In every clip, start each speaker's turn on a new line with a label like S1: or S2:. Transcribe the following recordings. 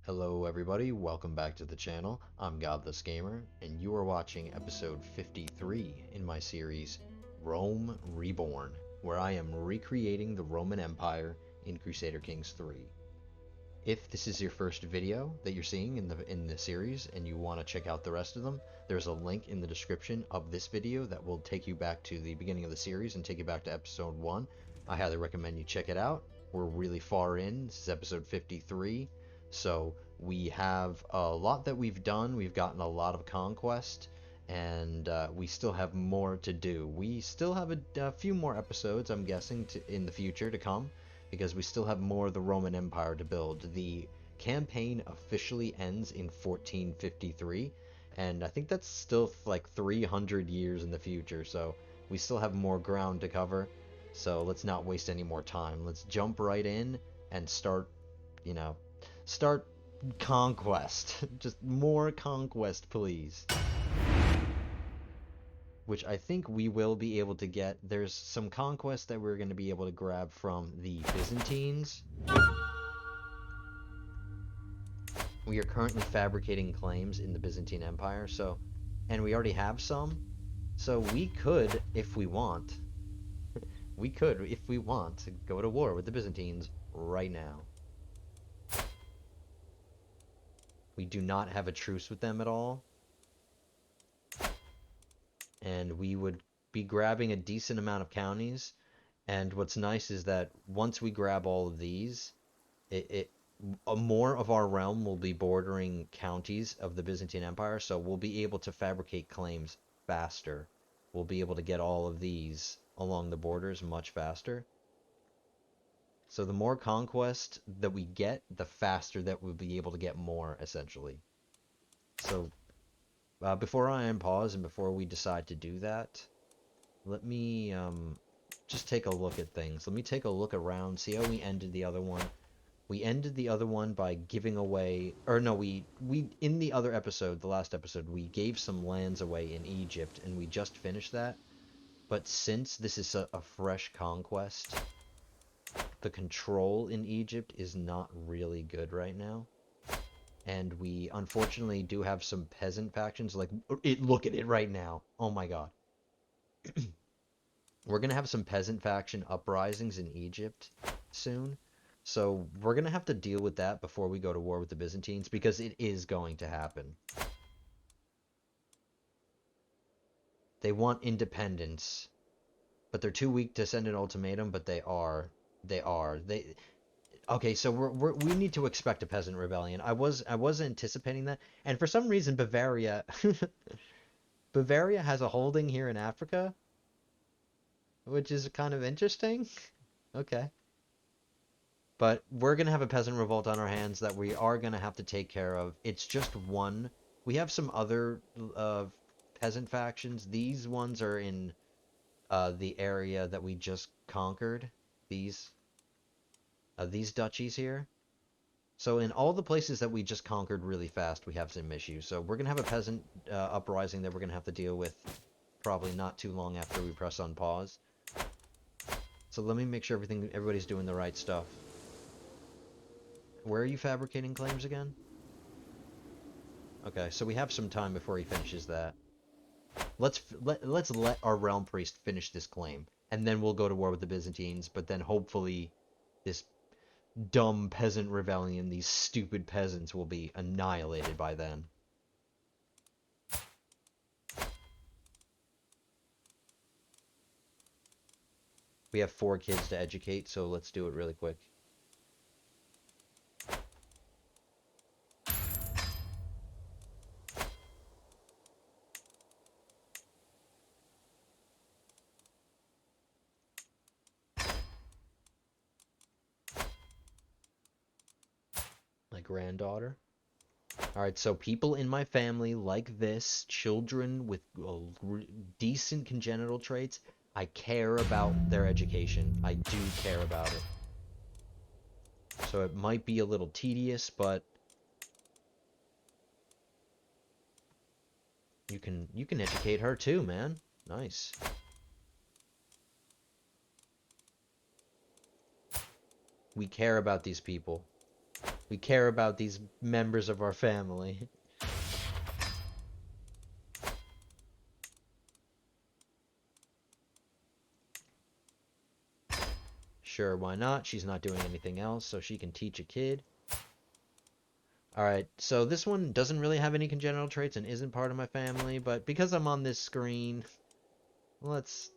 S1: Hello everybody, welcome back to the channel. I'm Godless Gamer, and you are watching episode 53 in my series, Rome Reborn, where I am recreating the Roman Empire in Crusader Kings 3. If this is your first video that you're seeing in the series and you want to check out the rest of them, there's a link in the description of this video that will take you back to the beginning of the series and take you back to episode 1. I highly recommend you check it out. We're really far in. This is episode 53. So we have a lot that we've done. We've gotten a lot of conquest, and we still have more to do. We still have a few more episodes, I'm guessing, in the future to come, because we still have more of the Roman Empire to build. The campaign officially ends in 1453, and I think that's still like 300 years in the future, so we still have more ground to cover. So let's not waste any more time. Let's jump right in and start conquest. Just more conquest, please. Which I think we will be able to get. There's some conquest that we're going to be able to grab from the Byzantines. We are currently fabricating claims in the Byzantine Empire, and we already have some. So we could, if we want, go to war with the Byzantines right now. We do not have a truce with them at all. And we would be grabbing a decent amount of counties. And what's nice is that once we grab all of these, more of our realm will be bordering counties of the Byzantine Empire, so we'll be able to fabricate claims faster. We'll be able to get all of these along the borders much faster. So the more conquest that we get, the faster that we'll be able to get more, essentially. So before I unpause and before we decide to do that, let me just take a look at things. Let me take a look around, see how we ended the other one. We ended the other one by giving away, or no, we in the other episode, the last episode, we gave some lands away in Egypt, and we just finished that. But since this is a fresh conquest, the control in Egypt is not really good right now. And we unfortunately do have some peasant factions. Look at it right now. Oh my god. We're going to have some peasant faction uprisings in Egypt soon. So we're going to have to deal with that before we go to war with the Byzantines, because it is going to happen. They want independence, but they're too weak to send an ultimatum, but they are. Okay, so we need to expect a peasant rebellion. I was anticipating that, and for some reason Bavaria Bavaria has a holding here in Africa, which is kind of interesting. Okay. But we're going to have a peasant revolt on our hands that we are going to have to take care of. It's just one. We have some other peasant factions. These ones are in the area that we just conquered. These duchies here. So in all the places that we just conquered really fast, we have some issues. So we're going to have a peasant uprising that we're going to have to deal with probably not too long after we press on pause. So let me make sure everybody's doing the right stuff. Where are you fabricating claims again? Okay, so we have some time before he finishes that. Let's let our realm priest finish this claim, and then we'll go to war with the Byzantines, but then hopefully this dumb peasant rebellion, these stupid peasants, will be annihilated by then. We have 4 kids to educate, so let's do it really quick. My granddaughter. Alright, so people in my family like this, children with decent congenital traits, I care about their education. I do care about it. So it might be a little tedious, but you can educate her too, man. Nice. We care about these people. We care about these members of our family. Sure, why not? She's not doing anything else, so she can teach a kid. Alright, so this one doesn't really have any congenital traits and isn't part of my family, but because I'm on this screen, let's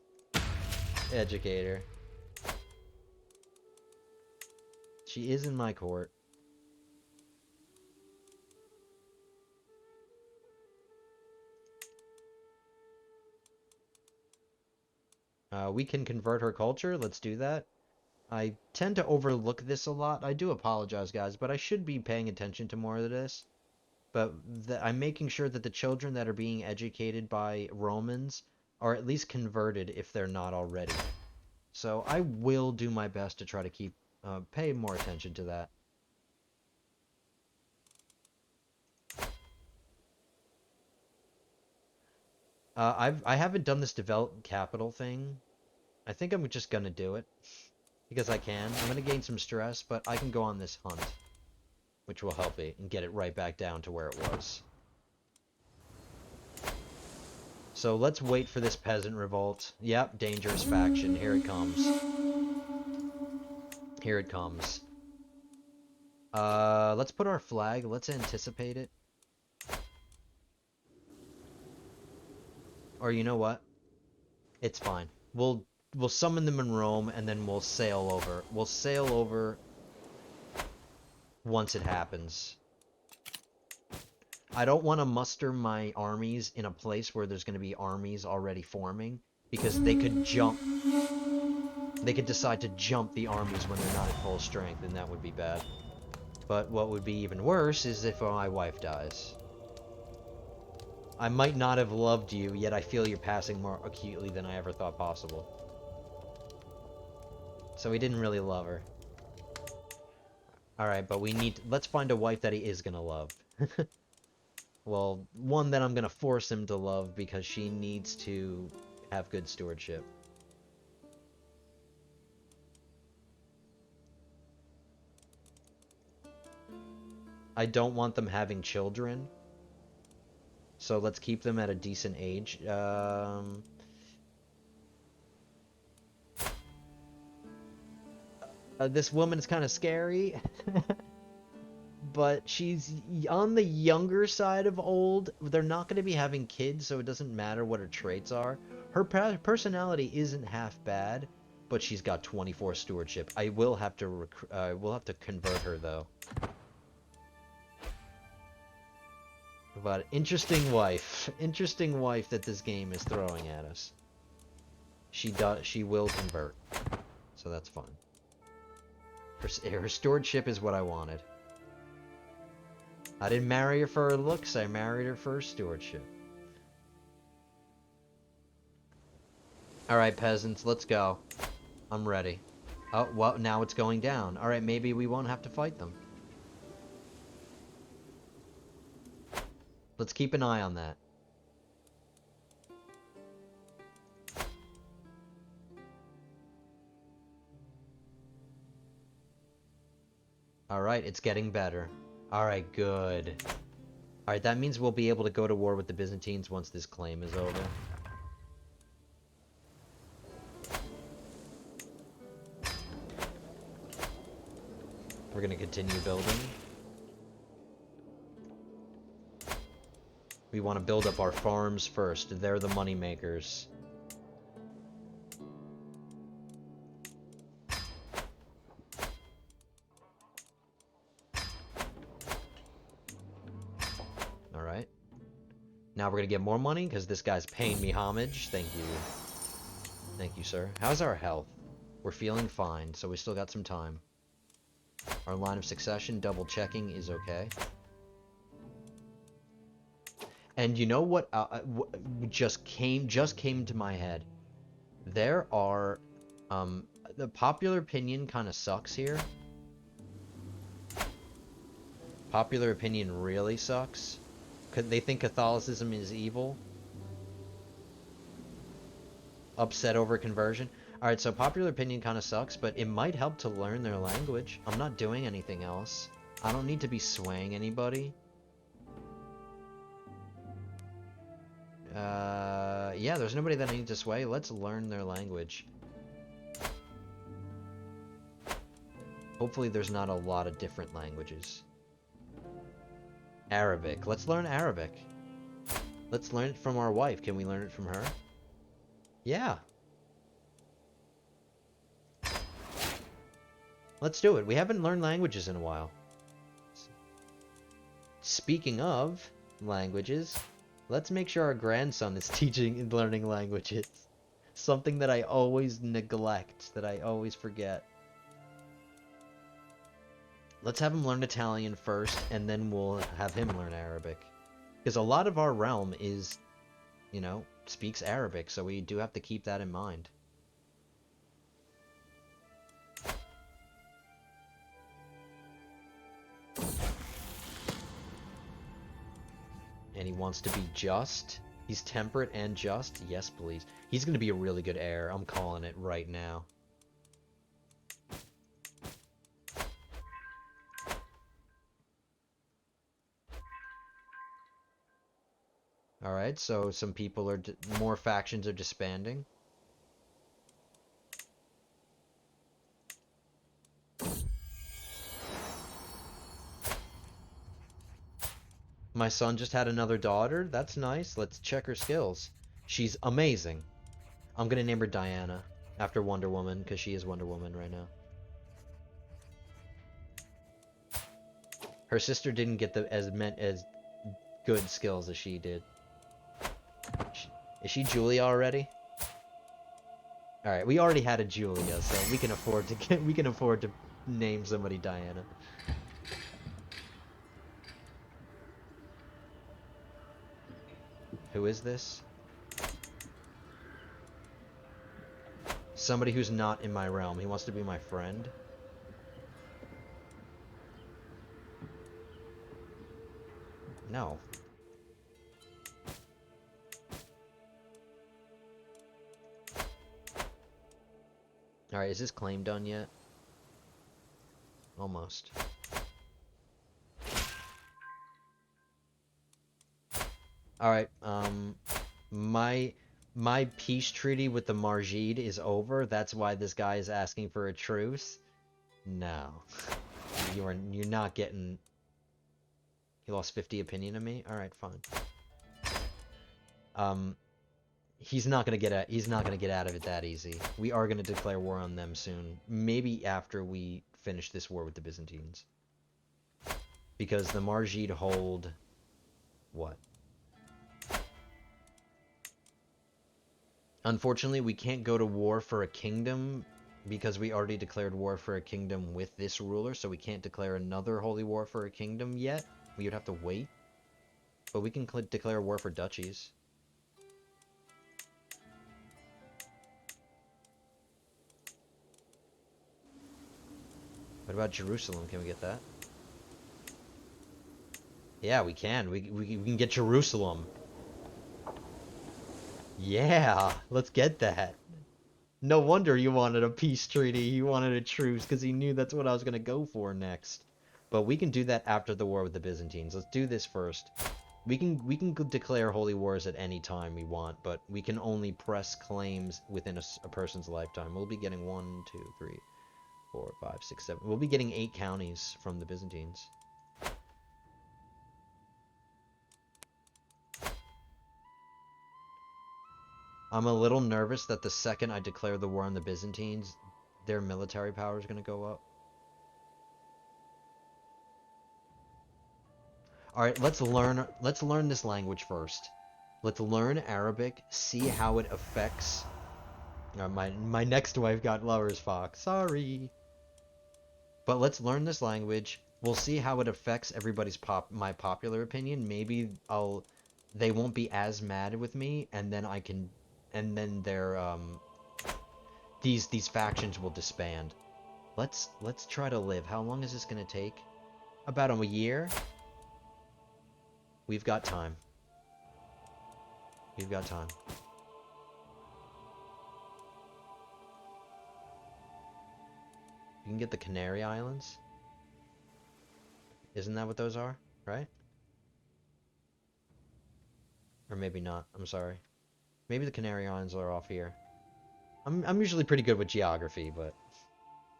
S1: educate her. She is in my court. We can convert her culture. Let's do that. I tend to overlook this a lot. I do apologize, guys, but I should be paying attention to more of this. But I'm making sure that the children that are being educated by Romans are at least converted if they're not already. So I will do my best to try to pay more attention to that. I haven't done this develop capital thing. I think I'm just gonna do it because I can. I'm gonna gain some stress, but I can go on this hunt, which will help it and get it right back down to where it was. So let's wait for this peasant revolt. Yep, dangerous faction. Here it comes. Here it comes. Let's put our flag. Let's anticipate it. Or you know what? It's fine. We'll summon them in Rome and then we'll sail over. We'll sail over once it happens. I don't want to muster my armies in a place where there's going to be armies already forming, because they could jump. They could decide to jump the armies when they're not at full strength, and that would be bad. But what would be even worse is if my wife dies. I might not have loved you, yet I feel you're passing more acutely than I ever thought possible. So we didn't really love her. Alright, but let's find a wife that he is gonna love. Well, one that I'm gonna force him to love because she needs to have good stewardship. I don't want them having children, so let's keep them at a decent age. This woman is kind of scary. But she's on the younger side of old. They're not going to be having kids, so it doesn't matter what her traits are. Her personality isn't half bad, but she's got 24 stewardship. I will have to we'll have to convert her though. But interesting wife that this game is throwing at us. She will convert, so that's fine. Her stewardship is what I wanted. I didn't marry her for her looks, I married her for her stewardship. Alright, peasants, let's go. I'm ready. Oh, well, now it's going down. Alright, maybe we won't have to fight them. Let's keep an eye on that. Alright, it's getting better. Alright, good. Alright, that means we'll be able to go to war with the Byzantines once this claim is over. We're gonna continue building. We want to build up our farms first. They're the money makers. Alright. Now we're gonna get more money because this guy's paying me homage. Thank you. Thank you, sir. How's our health? We're feeling fine, so we still got some time. Our line of succession, double checking, is okay. And you know what just came to my head? There are, the popular opinion kind of sucks here. Popular opinion really sucks. They think Catholicism is evil. Upset over conversion. Alright, so popular opinion kind of sucks, but it might help to learn their language. I'm not doing anything else. I don't need to be swaying anybody. Yeah, there's nobody that I need to sway. Let's learn their language. Hopefully there's not a lot of different languages. Arabic. Let's learn Arabic. Let's learn it from our wife. Can we learn it from her? Yeah. Let's do it. We haven't learned languages in a while. Speaking of languages, let's make sure our grandson is teaching and learning languages. Something that I always neglect, that I always forget. Let's have him learn Italian first, and then we'll have him learn Arabic. Because a lot of our realm is, you know, speaks Arabic, so we do have to keep that in mind. And he wants to be just. He's temperate and just. Yes, please. He's going to be a really good heir. I'm calling it right now. Alright, so some people are... more factions are disbanding. My son just had another daughter. That's nice. Let's check her skills. She's amazing. I'm gonna name her Diana after Wonder Woman, because she is Wonder Woman right now. Her sister didn't get as good skills as she did. Is she Julia already? All right, we already had a Julia, so we can afford to name somebody Diana. Who is this? Somebody who's not in my realm. He wants to be my friend. No. Alright, is this claim done yet? Almost. Alright, my peace treaty with the Margid is over. That's why this guy is asking for a truce. No. You're not getting... He lost 50 opinion of me? Alright, fine. He's not gonna get out of it that easy. We are gonna declare war on them soon. Maybe after we finish this war with the Byzantines. Because the Margid hold... what? Unfortunately, we can't go to war for a kingdom because we already declared war for a kingdom with this ruler, so we can't declare another holy war for a kingdom yet. We would have to wait. But we can declare war for duchies. What about Jerusalem? Can we get that? Yeah, we can. We can get Jerusalem. Yeah, let's get that. No wonder you wanted a peace treaty. You wanted a truce because he knew that's what I was going to go for next. But we can do that after the war with the Byzantines. Let's do this first. We can declare holy wars at any time we want, but we can only press claims within a person's lifetime. We'll be getting 1, 2, 3, 4, 5, 6, 7. We'll be getting 8 counties from the Byzantines. I'm a little nervous that the second I declare the war on the Byzantines, their military power is going to go up. Alright, let's learn this language first. Let's learn Arabic, see how it affects... my next wife got Lover's Fox, sorry. But let's learn this language. We'll see how it affects everybody's my popular opinion. Maybe they won't be as mad with me, and then I can... and then their these factions will disband. Let's try to live. How long is this gonna take? About a year. We've got time. We've got time. You can get the Canary Islands. Isn't that what those are? Right? Or maybe not. I'm sorry. Maybe the Canary Islands are off here. I'm usually pretty good with geography, but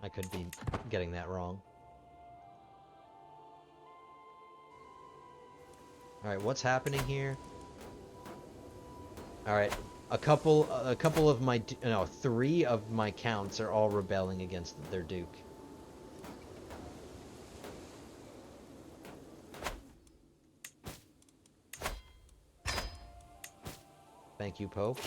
S1: I could be getting that wrong. Alright, what's happening here? Alright, a couple of my, no, 3 of my counts are all rebelling against their duke. Thank you, Pope.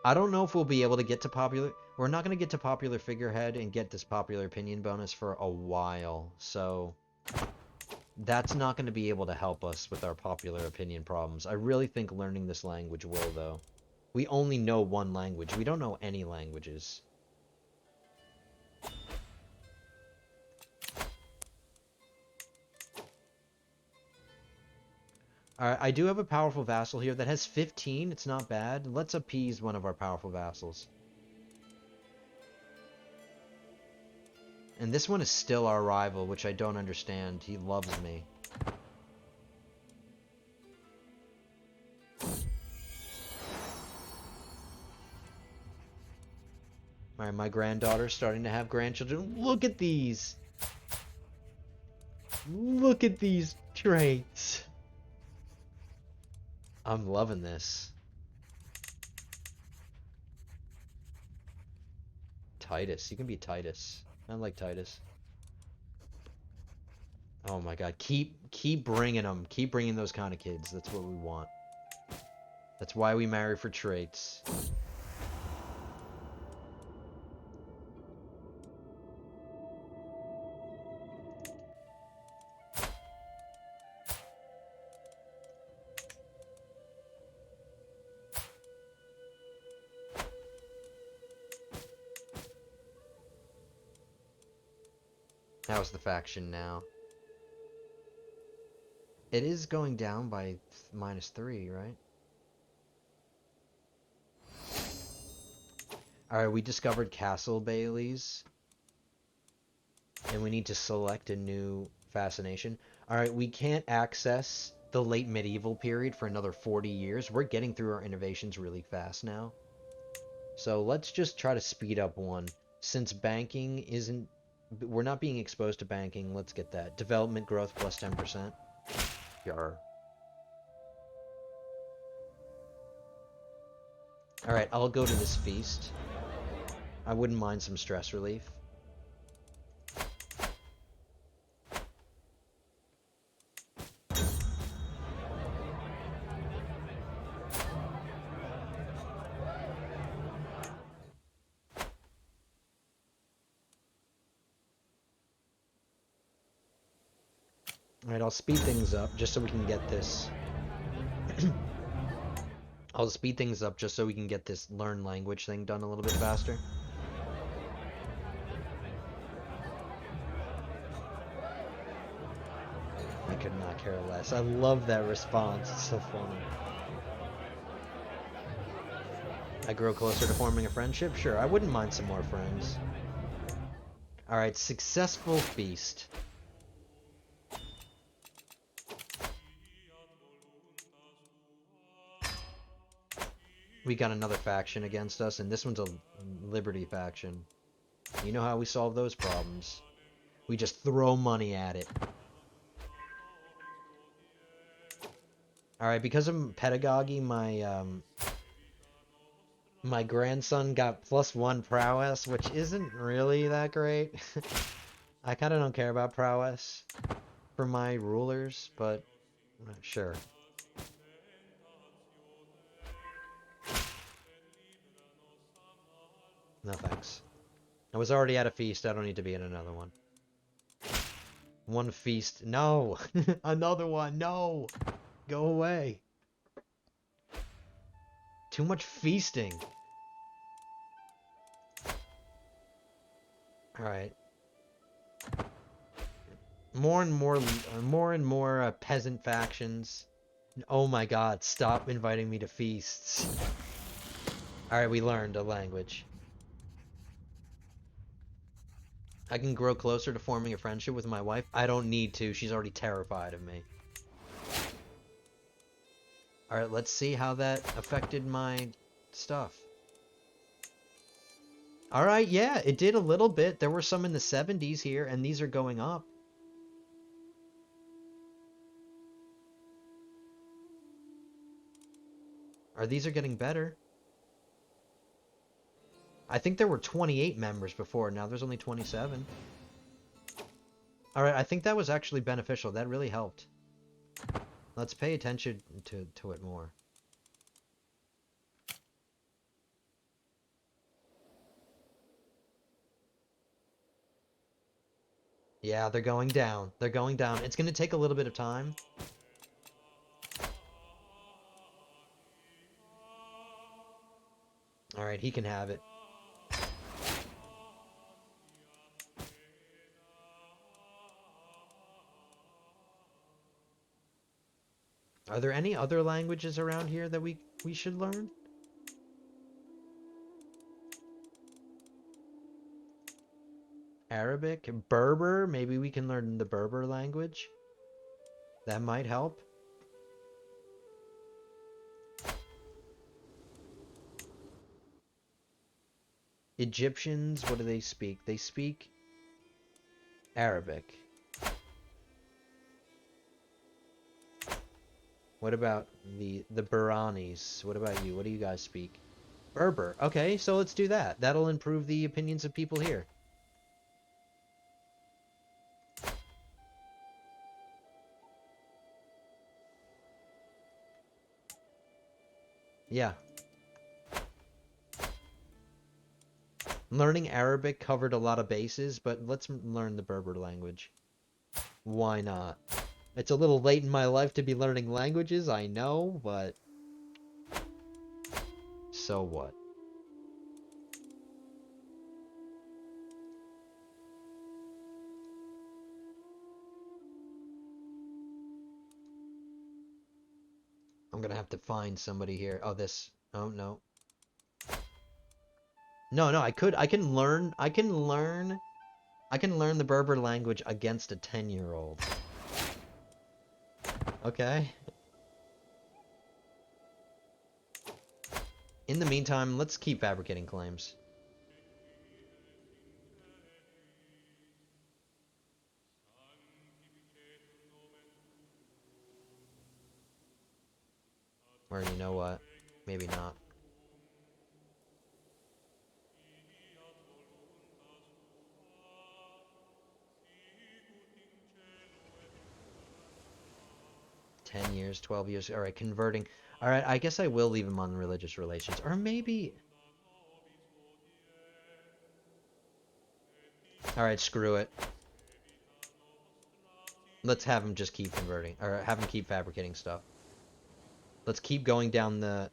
S1: I don't know if we'll be able to get to popular... We're not going to get to popular figurehead and get this popular opinion bonus for a while, so... That's not going to be able to help us with our popular opinion problems. I really think learning this language will, though. We only know one language. We don't know any languages. Alright, I do have a powerful vassal here that has 15. It's not bad. Let's appease one of our powerful vassals. And this one is still our rival, which I don't understand. He loves me. Alright, my granddaughter's starting to have grandchildren. Look at these! Look at these traits! I'm loving this. Titus. You can be Titus. I like Titus. Oh my god. Keep bringing them. Keep bringing those kind of kids. That's what we want. That's why we marry for traits. How's the faction now? It is going down by -3, right? Alright, we discovered Castle Baileys. And we need to select a new fascination. Alright, we can't access the late medieval period for another 40 years. We're getting through our innovations really fast now. So let's just try to speed up one. Since banking isn't... We're not being exposed to banking, let's get that. Development growth plus 10%. Yarr. Alright, I'll go to this feast. I wouldn't mind some stress relief. Alright, I'll speed things up just so we can get this. I'll speed things up just so we can get this learn language thing done a little bit faster. I could not care less. I love that response. It's so funny. I grow closer to forming a friendship? Sure, I wouldn't mind some more friends. Alright, successful feast. We got another faction against us, and this one's a Liberty faction. You know how we solve those problems. We just throw money at it. Alright, because of pedagogy, my grandson got +1 prowess, which isn't really that great. I kind of don't care about prowess for my rulers, but sure. No thanks. I was already at a feast, I don't need to be in another one. One feast. No! Another one! No! Go away! Too much feasting! Alright. More and more peasant factions. Oh my god, stop inviting me to feasts. Alright, we learned a language. I can grow closer to forming a friendship with my wife. I don't need to. She's already terrified of me. Alright, let's see how that affected my stuff. Alright, yeah, it did a little bit. There were some in the 70s here, and these are going up. These are getting better. I think there were 28 members before. Now there's only 27. Alright, I think that was actually beneficial. That really helped. Let's pay attention to it more. Yeah, they're going down. They're going down. It's going to take a little bit of time. Alright, he can have it. Are there any other languages around here that we should learn? Arabic? Berber? Maybe we can learn the Berber language? That might help. Egyptians, what do they speak? They speak Arabic. What about the Baranis? What about you? What do you guys speak? Berber. Okay, so let's do that. That'll improve the opinions of people here. Yeah. Learning Arabic covered a lot of bases, but let's learn the Berber language. Why not? It's a little late in my life to be learning languages, I know, but so what? I'm gonna have to find somebody here. Oh, this. Oh, no. No, I can learn the Berber language against a 10-year-old. Okay. In the meantime, let's keep fabricating claims. Or you know what? Maybe not. $10 years, 12 years. All right, converting. All right, I guess I will leave him on religious relations. Or maybe... All right, screw it. Let's have him just keep converting. Or have him keep fabricating stuff. Let's keep going down the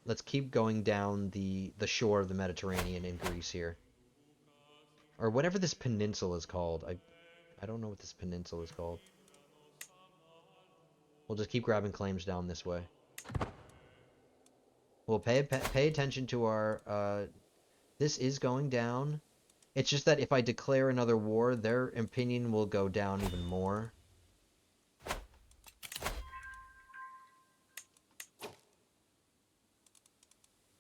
S1: shore of the Mediterranean in Greece here. Or whatever this peninsula is called. I don't know what this peninsula is called. We'll just keep grabbing claims down this way. We'll pay attention to our this is going down. It's just that if I declare another war, their opinion will go down even more.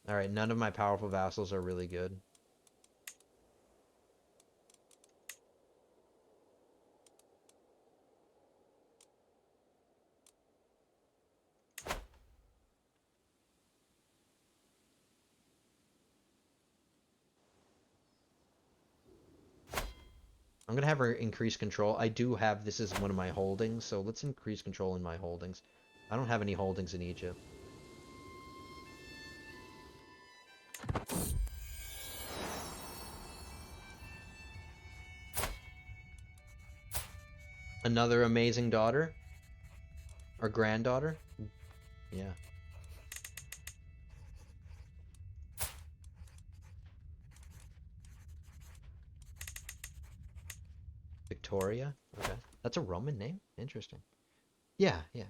S1: Alright, none of my powerful vassals are really good. I'm gonna have her increase control. I do have this as one of my holdings, so let's increase control in my holdings. I don't have any holdings in Egypt. Another amazing daughter? Or granddaughter? Yeah. Victoria? Okay. That's a Roman name? Interesting. Yeah, yeah.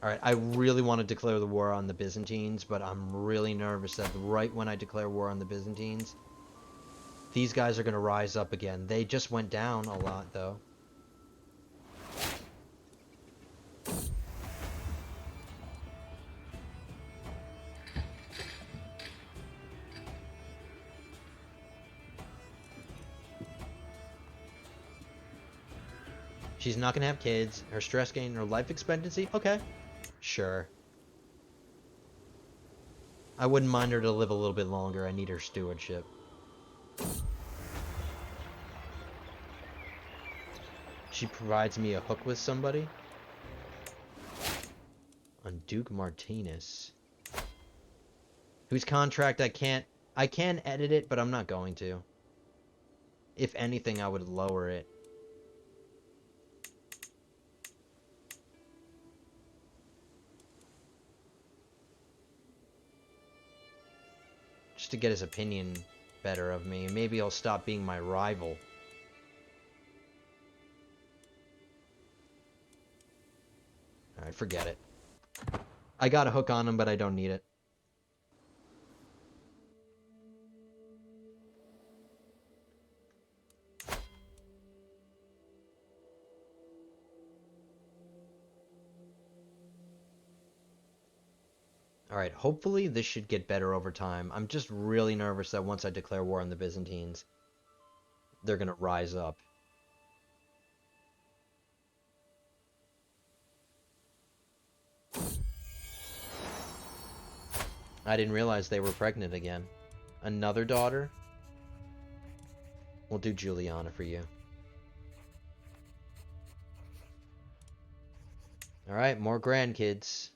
S1: Alright, I really want to declare the war on the Byzantines, but I'm really nervous that right when I declare war on the Byzantines, these guys are going to rise up again. They just went down a lot, though. She's not going to have kids. Her stress gain, her life expectancy? Okay. Sure. I wouldn't mind her to live a little bit longer. I need her stewardship. She provides me a hook with somebody. On Duke Martinez. Whose contract I can edit it, but I'm not going to. If anything, I would lower it. Just to get his opinion better of me. Maybe he'll stop being my rival. Alright, forget it. I got a hook on him, but I don't need it. Alright, hopefully this should get better over time. I'm just really nervous that once I declare war on the Byzantines, they're gonna rise up. I didn't realize they were pregnant again. Another daughter? We'll do Juliana for you. Alright, more grandkids.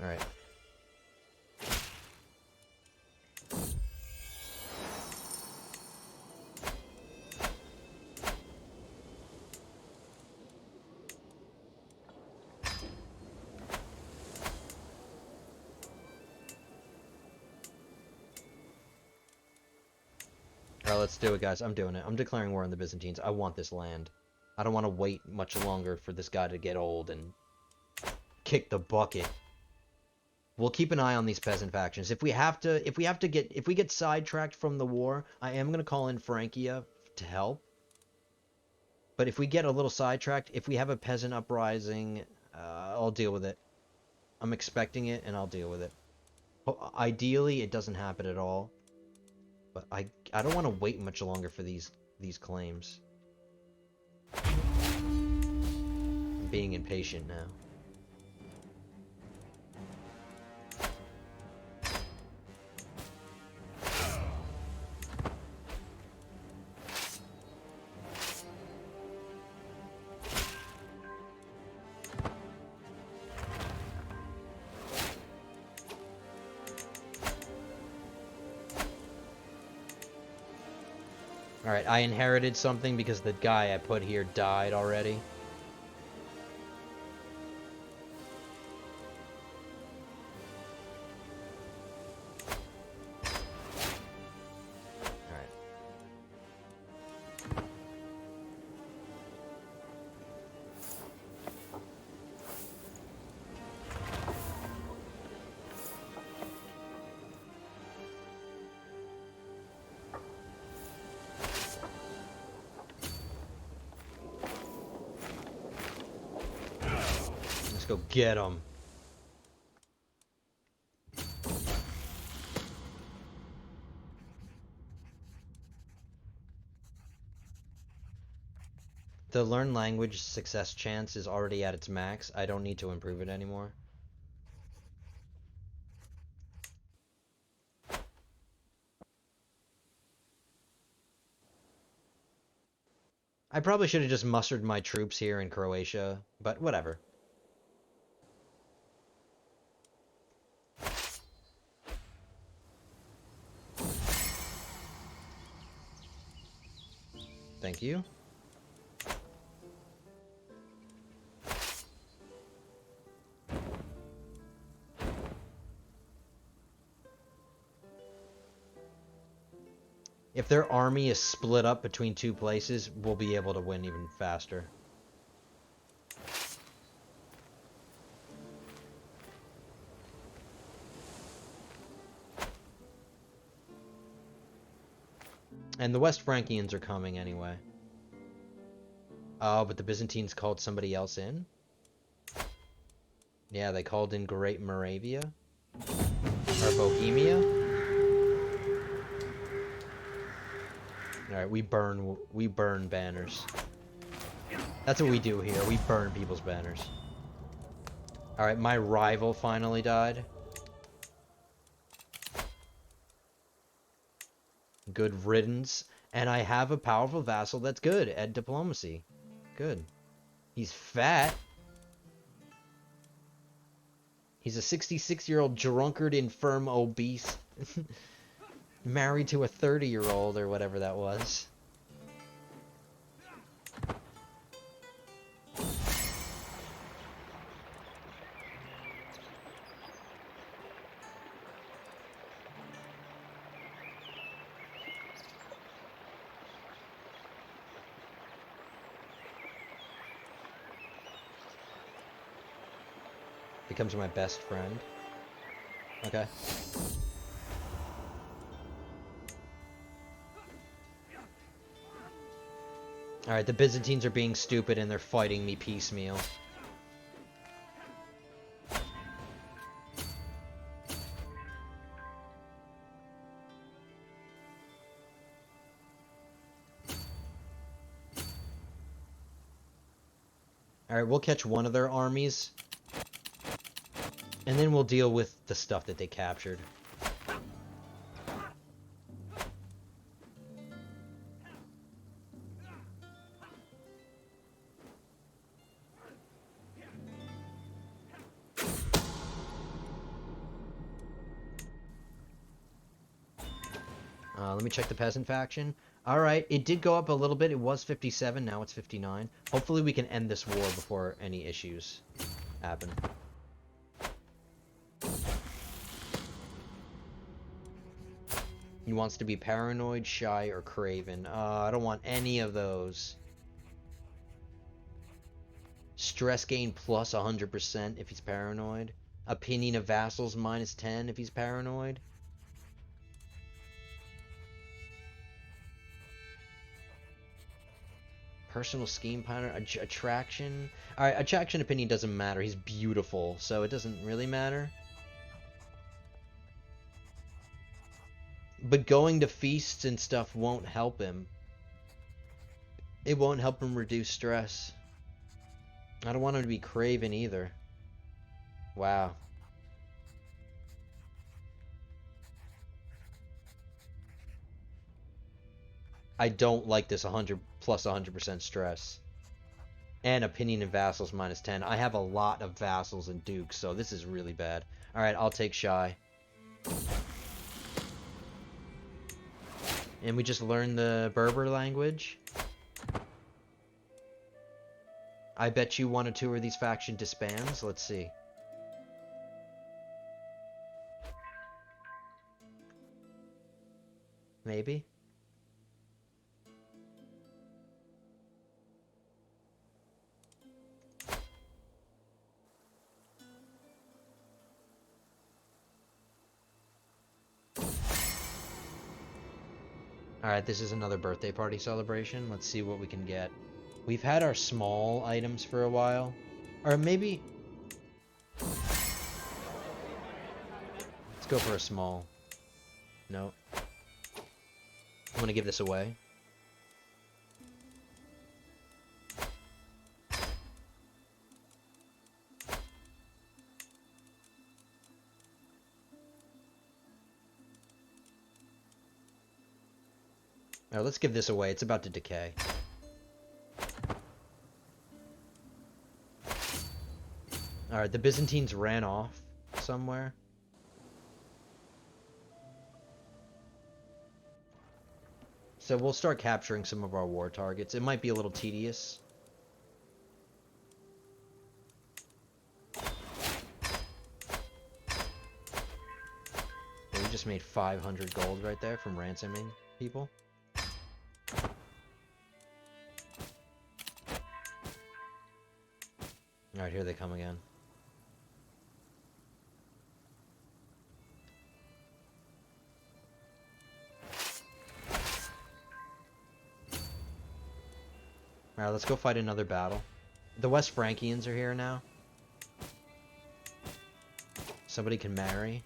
S1: Alright. Alright, let's do it, guys. I'm doing it. I'm declaring war on the Byzantines. I want this land. I don't want to wait much longer for this guy to get old and kick the bucket. We'll keep an eye on these peasant factions. If we get sidetracked from the war, I am gonna call in Francia to help. But if we get a little sidetracked, if we have a peasant uprising, I'll deal with it. I'm expecting it, and I'll deal with it. Ideally, it doesn't happen at all. But I don't want to wait much longer for these claims. I'm being impatient now. Alright, I inherited something because the guy I put here died already. Alright. Let's go get him. The learn language success chance is already at its max. I don't need to improve it anymore. I probably should have just mustered my troops here in Croatia, but whatever. Thank you. If their army is split up between two places, we'll be able to win even faster. And the West Frankians are coming anyway. Oh, but the Byzantines called somebody else in? Yeah, they called in Great Moravia? Or Bohemia? Alright, we burn banners. That's what we do here. We burn people's banners. Alright, my rival finally died. Good riddance. And I have a powerful vassal that's good at diplomacy. Good. He's fat. He's a 66-year-old drunkard, infirm, obese. Married to a 30-year-old or whatever that was. Becomes my best friend. Okay. Alright, the Byzantines are being stupid and they're fighting me piecemeal. Alright, we'll catch one of their armies. And then we'll deal with the stuff that they captured. Let me check the peasant faction. Alright, it did go up a little bit. It was 57, now it's 59. Hopefully we can end this war before any issues happen. He wants to be paranoid, shy, or craven. I don't want any of those. Stress gain plus 100% if he's paranoid. Opinion of vassals minus 10 if he's paranoid. Personal scheme pattern, attraction. Alright, attraction opinion doesn't matter. He's beautiful, so it doesn't really matter. But going to feasts and stuff won't help him. It won't help him reduce stress. I don't want him to be craven either. Wow. I don't like this 100 plus 100% stress. And opinion and vassals minus 10. I have a lot of vassals and dukes, so this is really bad. Alright, I'll take shy. And we just learned the Berber language. I bet you one or two of these faction disbands. Let's see. Maybe. Alright, this is another birthday party celebration. Let's see what we can get. We've had our small items for a while. Or maybe... Let's go for a small. No. I'm gonna give this away. Alright, let's give this away. It's about to decay. Alright, the Byzantines ran off somewhere. So we'll start capturing some of our war targets. It might be a little tedious. We just made 500 gold right there from ransoming people. Alright, here they come again. Alright, let's go fight another battle. The West Frankians are here now. Somebody can marry.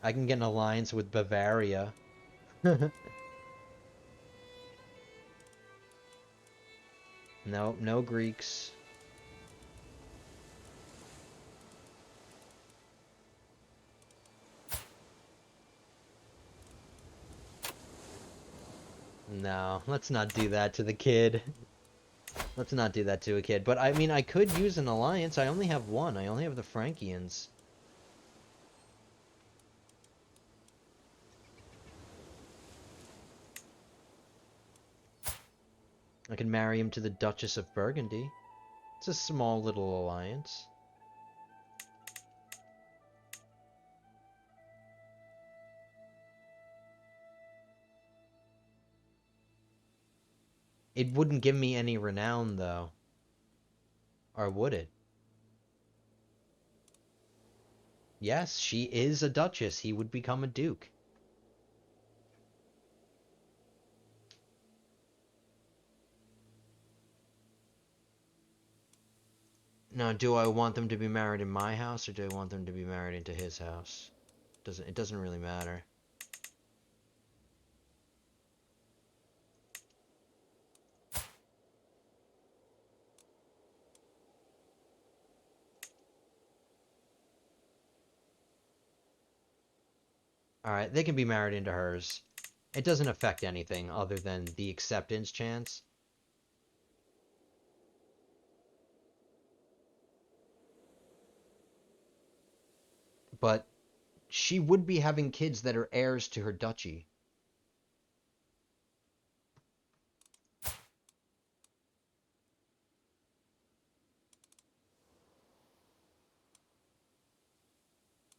S1: I can get an alliance with Bavaria. No, no Greeks. No, let's not do that to the kid. Let's not do that to a kid. But, I mean, I could use an alliance. I only have one. I only have the Frankians. I can marry him to the Duchess of Burgundy. It's a small little alliance. It wouldn't give me any renown, though. Or would it? Yes, she is a duchess. He would become a duke. Now, do I want them to be married in my house, or do I want them to be married into his house? It doesn't really matter. Alright, they can be married into hers. It doesn't affect anything other than the acceptance chance. But she would be having kids that are heirs to her duchy.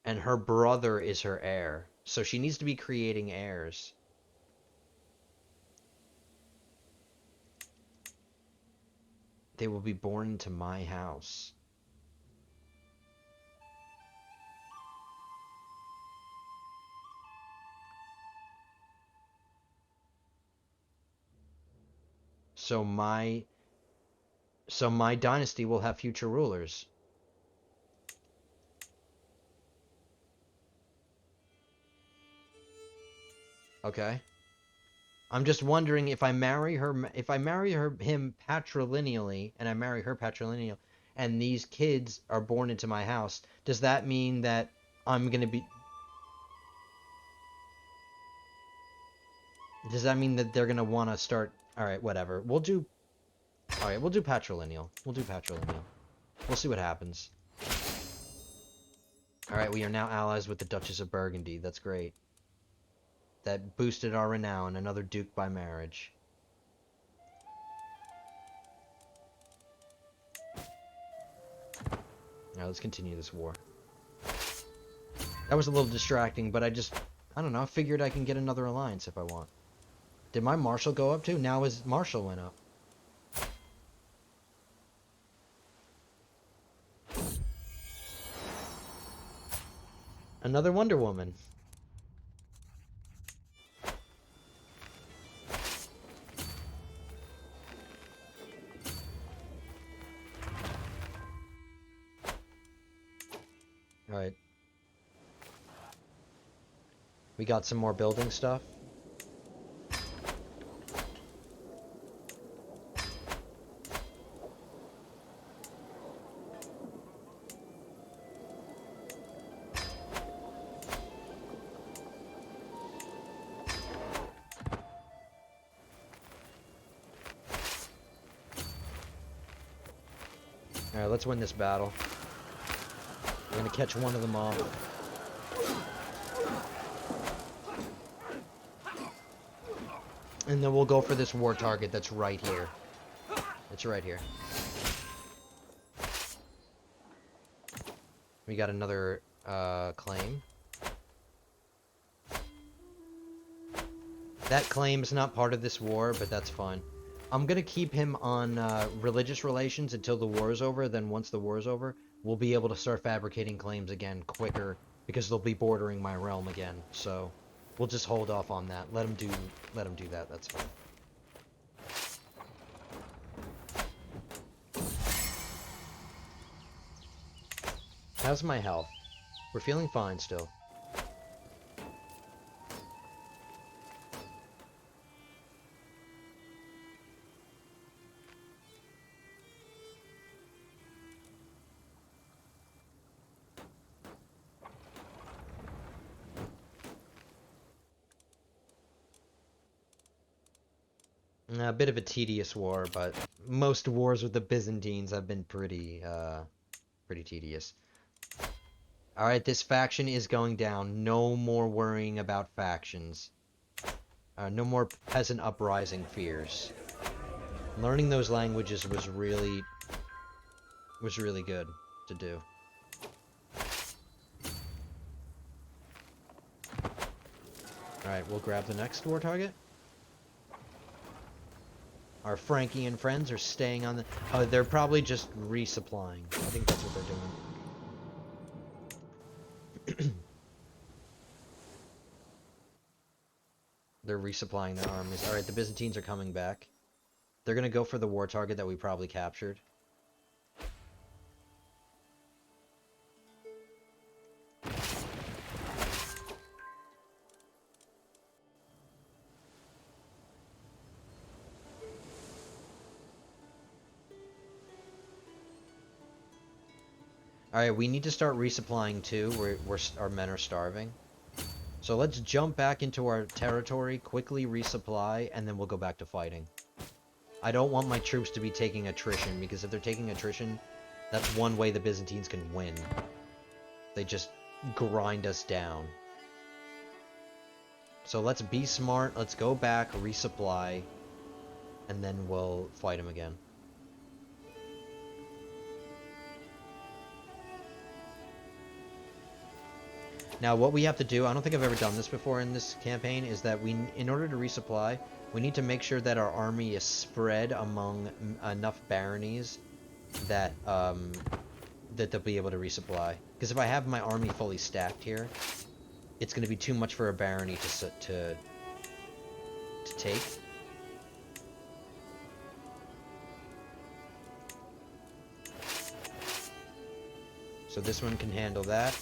S1: And her brother is her heir. So she needs to be creating heirs. They will be born into my house. So my dynasty will have future rulers. Okay. I'm just wondering if I marry her, him patrilineally, and I marry her patrilineal, and these kids are born into my house, does that mean that I'm gonna be? Does that mean that they're gonna want to start? All right, whatever. We'll do. All right, we'll do patrilineal. We'll do patrilineal. We'll see what happens. All right, we are now allies with the Duchess of Burgundy. That's great. That boosted our renown. Another duke by marriage. Now let's continue this war. That was a little distracting, but I don't know, I figured I can get another alliance if I want. Did my marshal go up too? Now his marshal went up. Another Wonder Woman. Alright. We got some more building stuff. Alright, let's win this battle. We're gonna catch one of them off. And then we'll go for this war target that's right here. It's right here. We got another claim. That claim is not part of this war, but that's fine. I'm gonna keep him on religious relations until the war is over. Then once the war is over, we'll be able to start fabricating claims again quicker because they'll be bordering my realm again. So we'll just hold off on that. Let him do that. That's fine. How's my health? We're feeling fine still. A bit of a tedious war, but most wars with the Byzantines have been pretty tedious. Alright, this faction is going down. No more worrying about factions. No more peasant uprising fears. Learning those languages was really good to do. Alright, we'll grab the next war target. Our Frankian friends are staying on the... Oh, they're probably just resupplying. I think that's what they're doing. They're resupplying their armies. Alright, the Byzantines are coming back. They're gonna go for the war target that we probably captured. Alright, we need to start resupplying too. Our men are starving. So let's jump back into our territory, quickly resupply, and then we'll go back to fighting. I don't want my troops to be taking attrition, because if they're taking attrition, that's one way the Byzantines can win. They just grind us down. So let's be smart, let's go back, resupply, and then we'll fight them again. Now, what we have to do, I don't think I've ever done this before in this campaign, is that in order to resupply, we need to make sure that our army is spread among enough baronies that that they'll be able to resupply. Because if I have my army fully stacked here, it's going to be too much for a barony to take. So this one can handle that.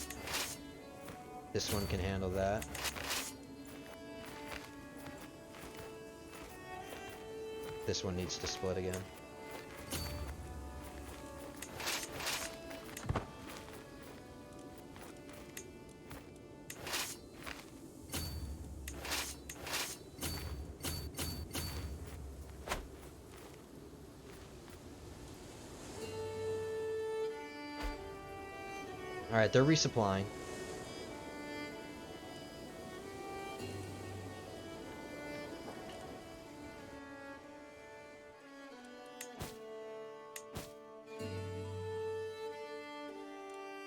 S1: This one can handle that. This one needs to split again. Alright, they're resupplying.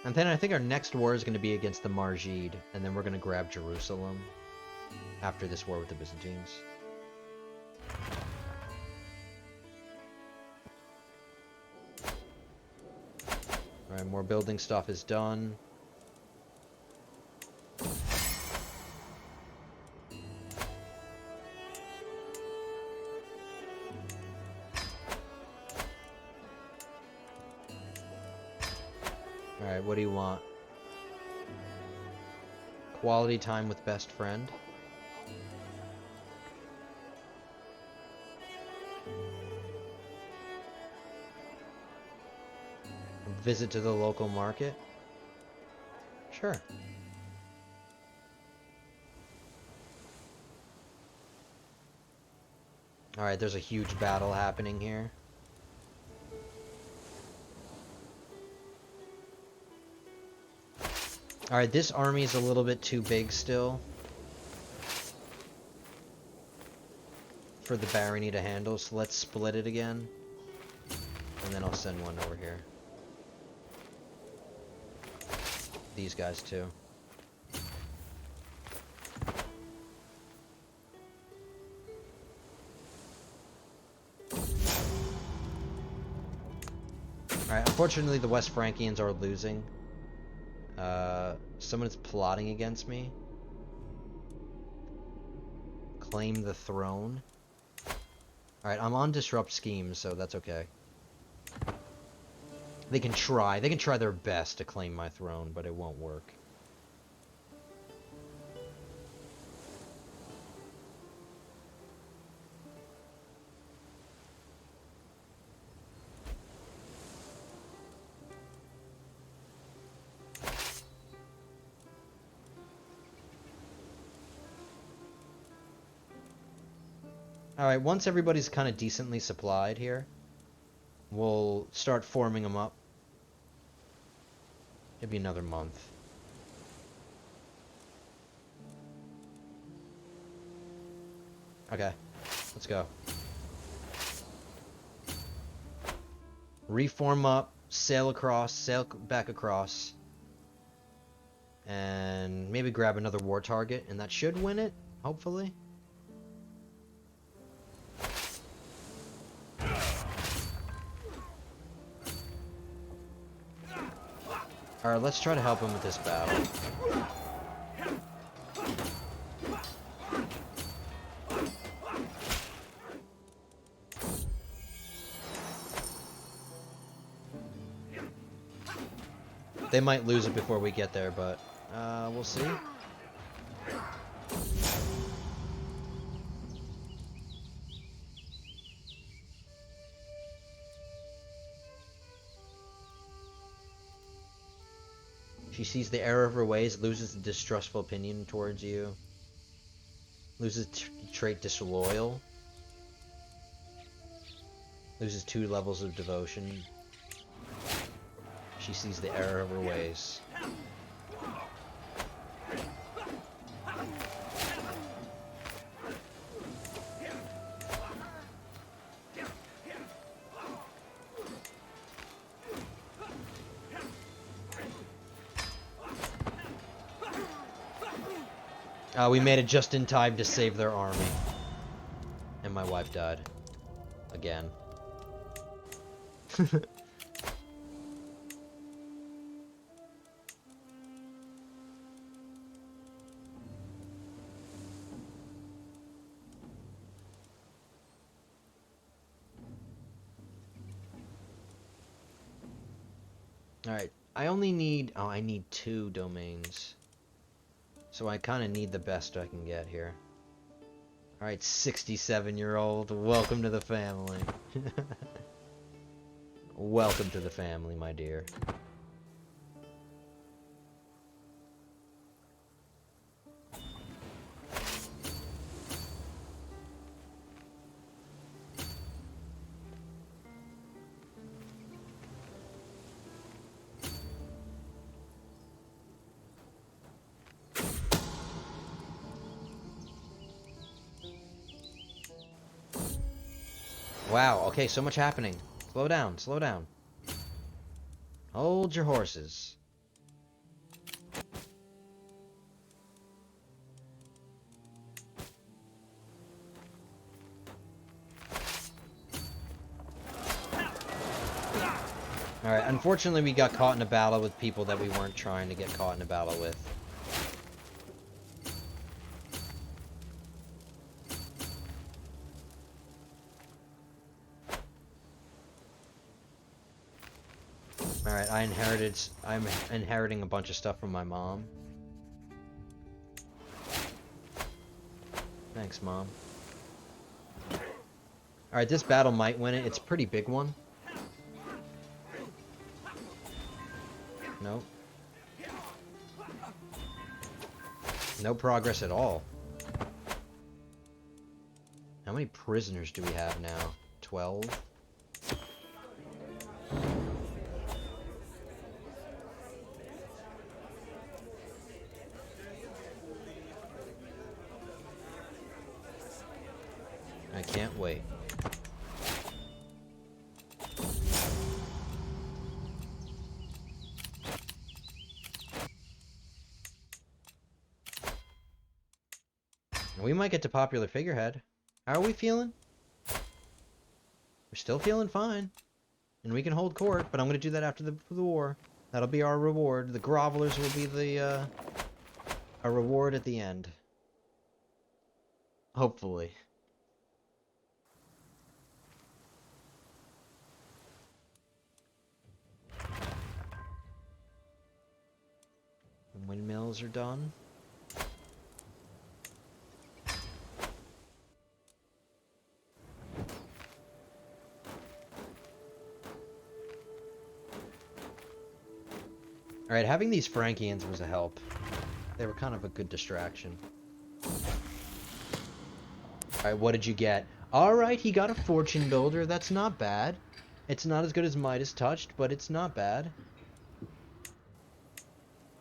S1: And then I think our next war is going to be against the Margid, and then we're going to grab Jerusalem after this war with the Byzantines. Alright, more building stuff is done. Alright, what do you want? Quality time with best friend. Visit to the local market. Sure. Alright, there's a huge battle happening here. Alright, this army is a little bit too big still for the barony to handle, so let's split it again. And then I'll send one over here. these guys too. Alright, unfortunately the West Frankians are losing. Someone's plotting against me. Claim the throne. Alright, I'm on disrupt schemes, so that's okay. They can try their best to claim my throne, but it won't work. Alright, once everybody's kind of decently supplied here, we'll start forming them up. It'll be another month. Okay, let's go. Reform up, sail across, sail back across. And maybe grab another war target, and that should win it, hopefully. Alright, let's try to help him with this battle. They might lose it before we get there, but we'll see. She sees the error of her ways, loses a distrustful opinion towards you. Loses trait disloyal. Loses 2 levels of devotion. She sees the error of her ways. We made it just in time to save their army. And my wife died. Again. Alright, I only need... Oh, I need 2 domains. So I kind of need the best I can get here. Alright, 67-year-old, welcome to the family. Welcome to the family, my dear. Wow, okay, so much happening. Slow down, slow down. Hold your horses. Alright, unfortunately we got caught in a battle with people that we weren't trying to get caught in a battle with. Alright, I'm inheriting a bunch of stuff from my mom. Thanks, Mom. Alright, this battle might win it. It's a pretty big one. Nope. No progress at all. How many prisoners do we have now? 12? I can't wait. We might get to popular figurehead. How are we feeling? We're still feeling fine. And we can hold court, but I'm going to do that after the war. That'll be our reward. The grovelers will be the, our reward at the end. Hopefully. Windmills are done. Alright, having these Frankians was a help. They were kind of a good distraction. Alright, what did you get? Alright, he got a fortune builder. That's not bad. It's not as good as Midas touched, but it's not bad.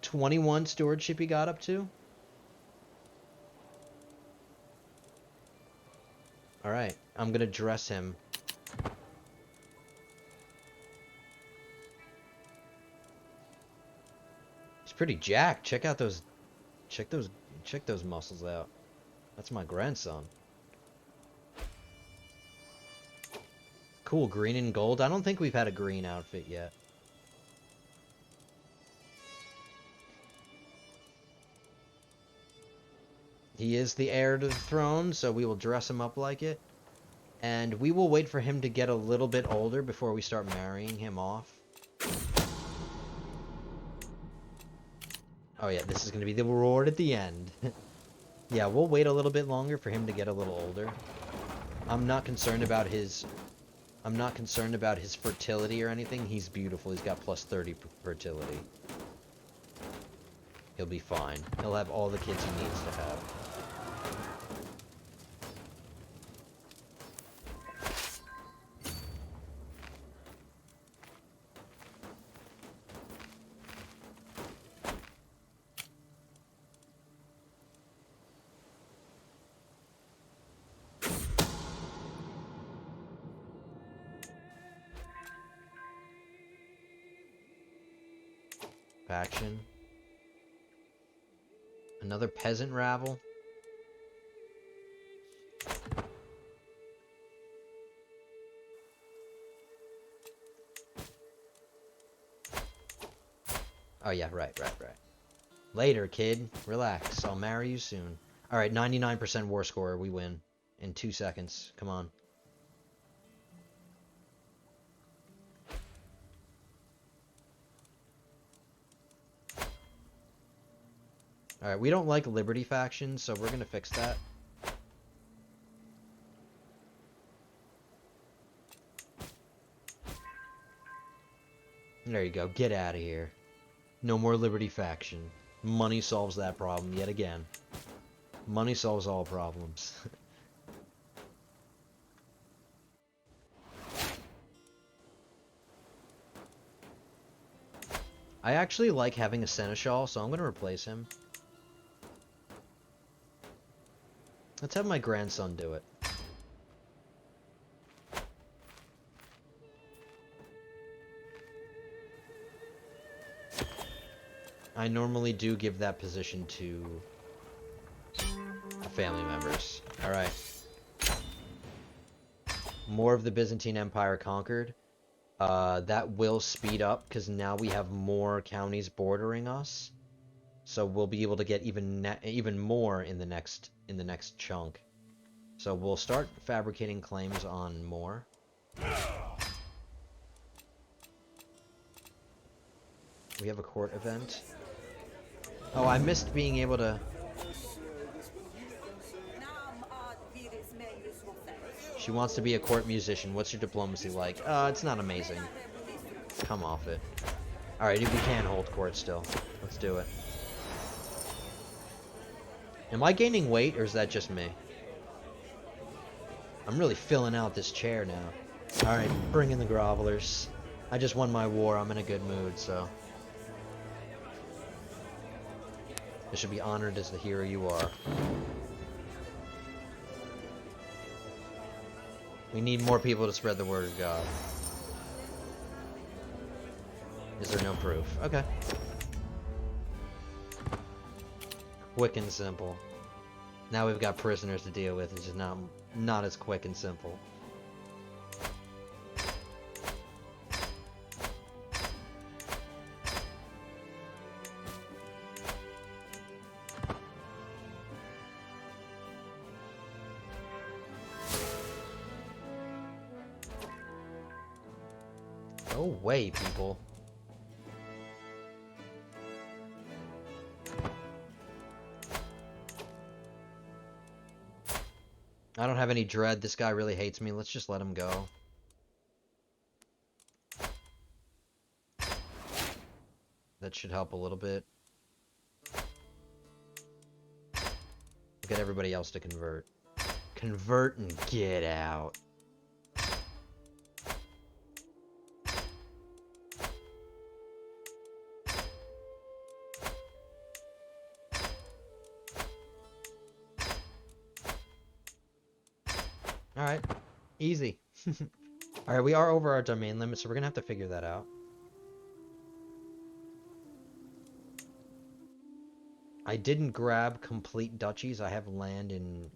S1: 21 stewardship he got up to. Alright, I'm gonna dress him. He's pretty jacked. Check those muscles out. That's my grandson. Cool, green and gold. I don't think we've had a green outfit yet. He is the heir to the throne, so we will dress him up like it. And we will wait for him to get a little bit older before we start marrying him off. Oh yeah, this is going to be the reward at the end. Yeah, we'll wait a little bit longer for him to get a little older. I'm not concerned about his fertility or anything. He's beautiful. He's got plus 30 fertility. He'll be fine. He'll have all the kids he needs to have. Faction. Another peasant rabble. Oh yeah, right. Later, kid. Relax. I'll marry you soon. Alright, 99% war score. We win. In 2 seconds. Come on. Alright, we don't like Liberty factions, so we're gonna fix that. There you go. Get out of here. No more Liberty faction. Money solves that problem yet again. Money solves all problems. I actually like having a seneschal, so I'm gonna replace him. Let's have my grandson do it. I normally do give that position to family members. Alright. More of the Byzantine Empire conquered. That will speed up, because now we have more counties bordering us. So we'll be able to get even more in the next chunk. So we'll start fabricating claims on more. We have a court event. Oh, I missed being able to... She wants to be a court musician. What's your diplomacy like? It's not amazing. Come off it. Alright, we can hold court still. Let's do it. Am I gaining weight, or is that just me? I'm really filling out this chair now. Alright, bring in the grovelers. I just won my war. I'm in a good mood, so... You should be honored as the hero you are. We need more people to spread the word of God. Is there no proof? Okay. Quick and simple. Now we've got prisoners to deal with. It's just not as quick and simple. Go away, people. I don't have any dread. This guy really hates me. Let's just let him go. That should help a little bit. Get everybody else to convert. Convert and get out. Alright. Easy. Alright, we are over our domain limit, so we're gonna have to figure that out. I didn't grab complete duchies. I have land in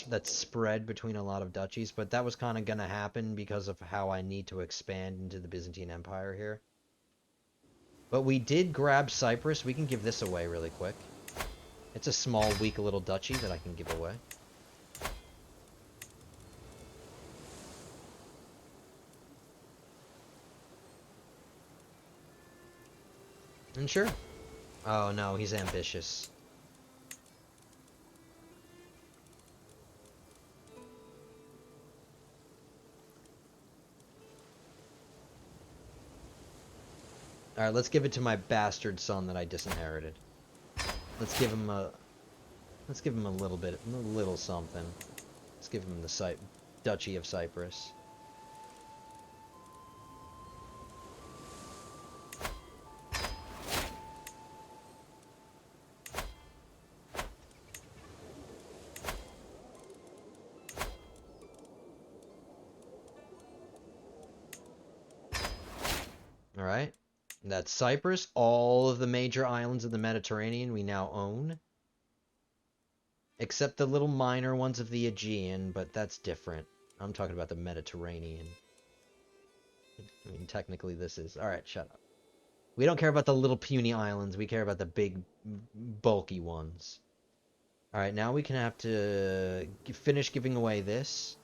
S1: that's spread between a lot of duchies, but that was kind of gonna happen because of how I need to expand into the Byzantine Empire here. But we did grab Cyprus. We can give this away really quick. It's a small, weak little duchy that I can give away. And sure. Oh no, he's ambitious. Alright, let's give it to my bastard son that I disinherited. Let's give him a little bit, a little something. Let's give him the Duchy of Cyprus. Alright. That's Cyprus. All of the major islands of the Mediterranean we now own. Except the little minor ones of the Aegean, but that's different. I'm talking about the Mediterranean. I mean, technically this is... Alright, shut up. We don't care about the little puny islands. We care about the big, bulky ones. Alright, now we can have to finish giving away this.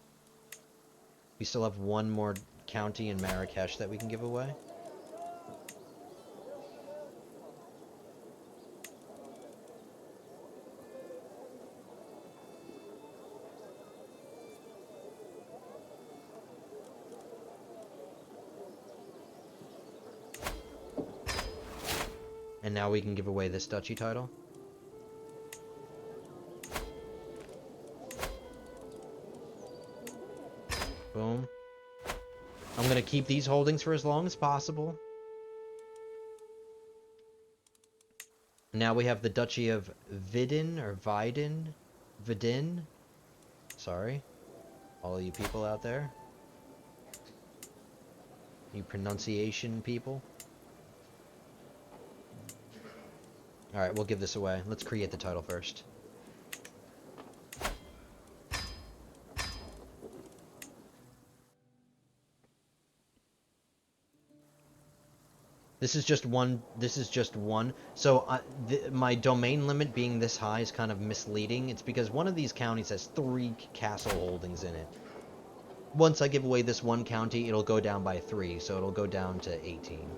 S1: We still have one more county in Marrakesh that we can give away. And now we can give away this duchy title. Boom. I'm going to keep these holdings for as long as possible. Now we have the Duchy of Vidin, or Vidin. Sorry. All of you people out there. You pronunciation people. Alright, we'll give this away. Let's create the title first. This is just one. So my domain limit being this high is kind of misleading. It's because one of these counties has 3 castle holdings in it. Once I give away this one county, it'll go down by 3, so it'll go down to 18.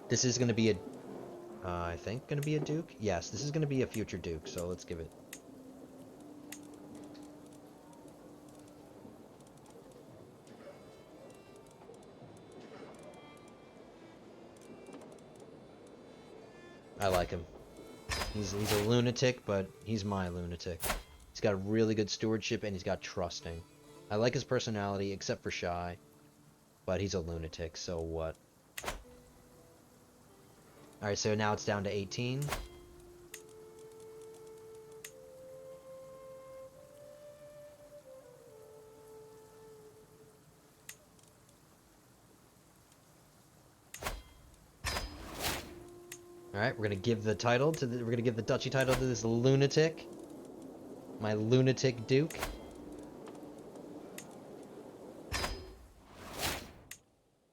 S1: This is going to be a... I think going to be a duke? Yes, this is going to be a future duke, so let's give it... I like him. He's a lunatic, but he's my lunatic. He's got really good stewardship, and he's got trusting. I like his personality, except for shy. But he's a lunatic, so what? Alright, so now it's down to 18. All right, we're gonna give the title to the. We're gonna give the duchy title to this lunatic, my lunatic duke.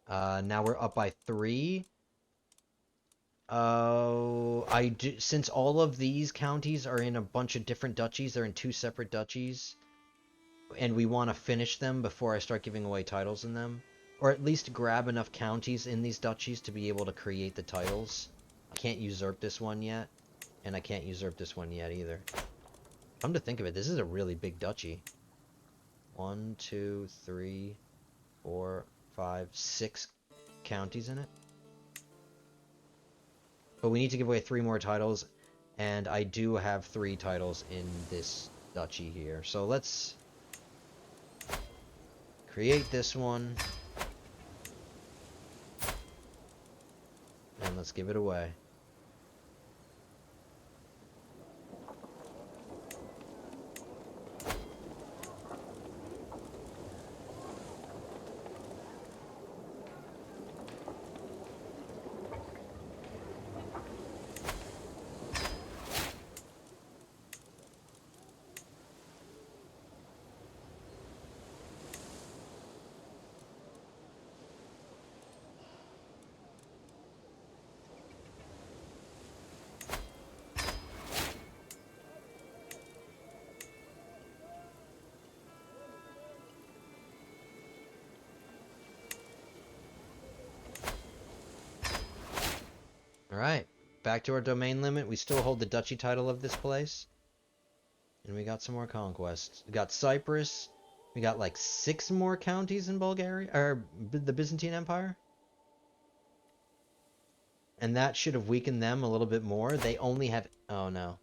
S1: Now we're up by 3. I do, since all of these counties are in a bunch of different duchies, they're in 2 separate duchies, and we want to finish them before I start giving away titles in them, or at least grab enough counties in these duchies to be able to create the titles. I can't usurp this one yet, and I can't usurp this one yet either. Come to think of it, this is a really big duchy. 1, 2, 3, 4, 5, 6 counties in it. But we need to give away 3 more titles, and I do have 3 titles in this duchy here. So let's create this one, and let's give it away. Alright, back to our domain limit. We still hold the duchy title of this place. And we got some more conquests. We got Cyprus. We got like 6 more counties in Bulgaria, or the Byzantine Empire. And that should have weakened them a little bit more. They only have, oh no.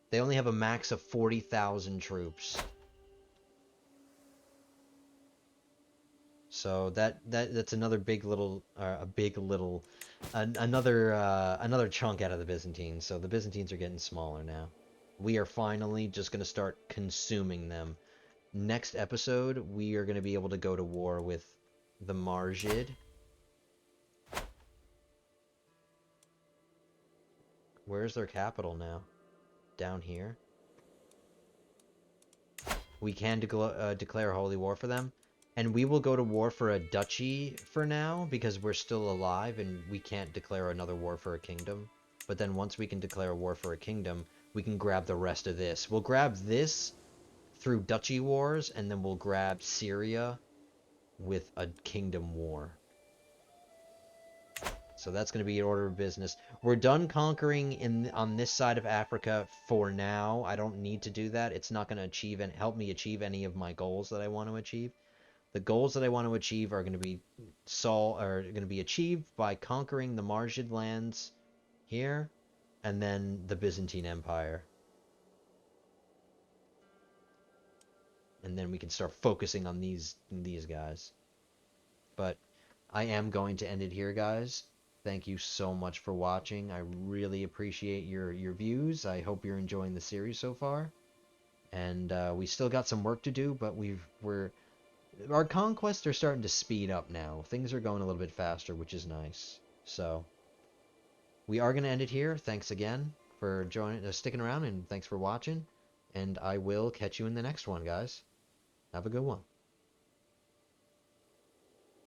S1: They only have a max of 40,000 troops. So that's another big little, another chunk out of the Byzantines. So the Byzantines are getting smaller now. We are finally just going to start consuming them. Next episode, we are going to be able to go to war with the Margid. Where's their capital now? Down here. We can declare a holy war for them. And we will go to war for a duchy for now, because we're still alive and we can't declare another war for a kingdom. But then once we can declare a war for a kingdom, we can grab the rest of this. We'll grab this through duchy wars, and then we'll grab Syria with a kingdom war. So that's going to be an order of business. We're done conquering on this side of Africa for now. I don't need to do that. It's not going to achieve and help me achieve any of my goals that I want to achieve. The goals that I want to achieve are going to be achieved by conquering the Margid lands here, and then the Byzantine Empire. And then we can start focusing on these guys. But I am going to end it here, guys. Thank you so much for watching. I really appreciate your views. I hope you're enjoying the series so far. And we still got some work to do, but our conquests are starting to speed up now. Things are going a little bit faster, which is nice. So we are going to end it here. Thanks again for sticking around, and thanks for watching. And I will catch you in the next one, guys. Have a good one.